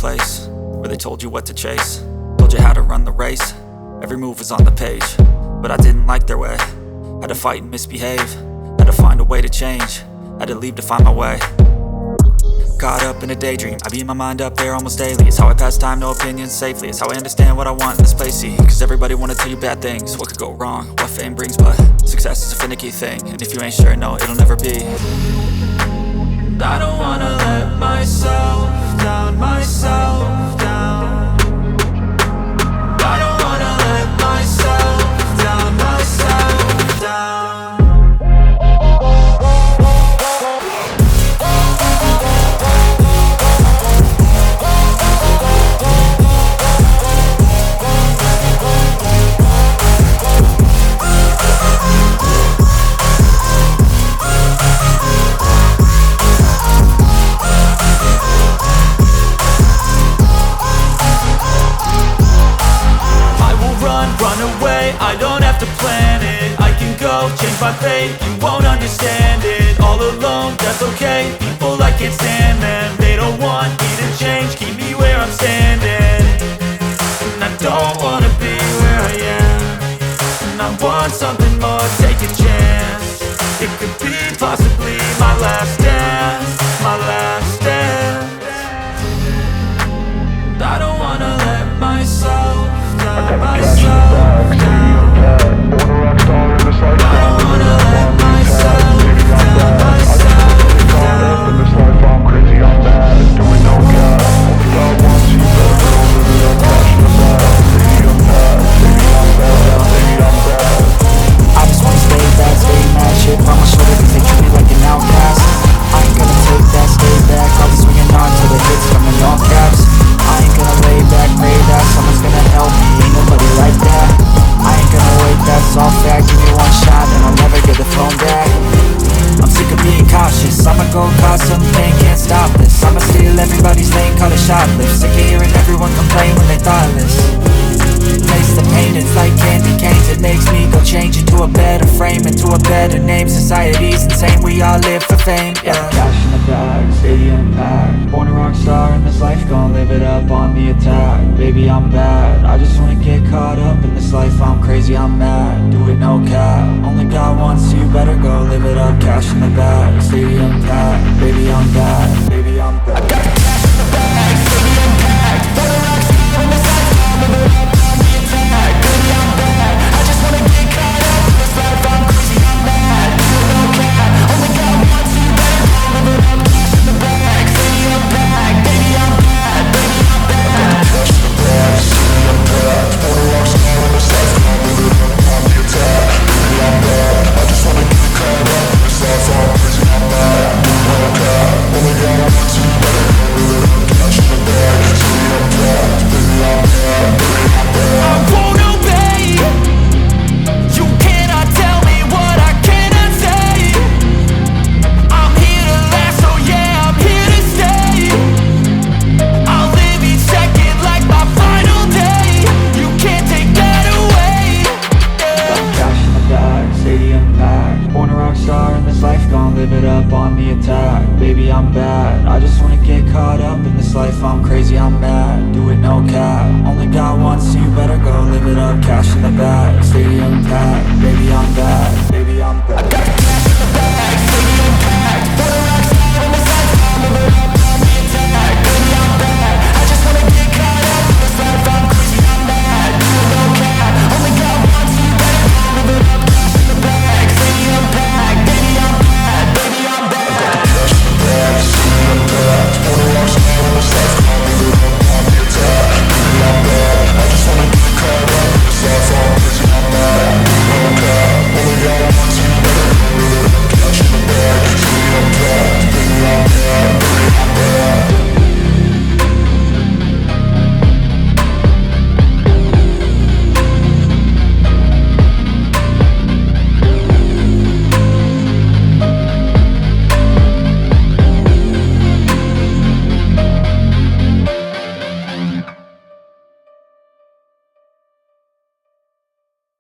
place where they told you what to chase, told you how to run the race. Every move was on the page, but I didn't like their way. Had to fight and misbehave, had to find a way to change, had to leave to find my way. Caught up in a daydream, I beat my mind up there almost daily. It's how I pass time, no opinions safely. It's how I understand what I want in this place, see. Cause everybody wanna tell you bad things, what could go wrong, what fame brings. But success is a finicky thing, and if you ain't sure, no, it'll never be. I don't wanna let myself down, myself down. I don't wanna let myself down, myself down. I don't have to plan it, I can go change my fate. You won't understand it, all alone, that's okay. People I can't stand them, they don't want me to change. Keep me where I'm standing, and I don't wanna be where I am. And I want something more, take a chance. It could be possibly my last dance, my last dance. I don't wanna let myself down, myself down. Go cause something, can't stop this. I'ma steal everybody's lane, call it shoplift. Sick of hearing everyone complain when they thoughtless. Taste the pain, it's like candy canes. It makes me go change into a better frame, into a better name. Society's insane, we all live for fame, yeah. Cash in the bag, stadium packed. Born a rock star in this life, gon' live it up on the attack. Baby, I'm bad, I just wanna get caught up in this life. I'm crazy, I'm mad, do it no cap. Only God wants you, better go live it up. Cash in the bag, stadium packed. Baby, I'm bad, baby, I'm bad. I got the cash in the bag, stadium packed. Born a rock star in this life, gon' live it up on the attack. Baby, I'm bad, I just wanna get caught up in this life. I'm crazy, I'm mad, do it no cap. Only God wants you, better go live it up. Cash in the bag, stadium packed. Baby, I'm bad, baby, I'm bad. Cash in the bag, stadium packed. Born a rock star in this life, gon' live it up on the attack. Baby, I'm bad, I just wanna get caught up in this life. I'm crazy, I'm mad, do it no cap. Only God wants you, better go live it up. Cash in the bag, stadium packed. Baby, I'm bad, baby, I'm bad. I won't obey. You cannot tell me what I cannot say. I'm here to last, so yeah, I'm here to stay. I'll live each second like my final day. You can't take that away, yeah. Got cash in the bag, stadium packed. Born a rock star in this life, gon' live it up on the attack. Baby, I'm bad, I just wanna get caught up in this life. I'm crazy, I'm mad, do it no cap. Only God wants you, better go live it up. Cash in the bag, stadium packed.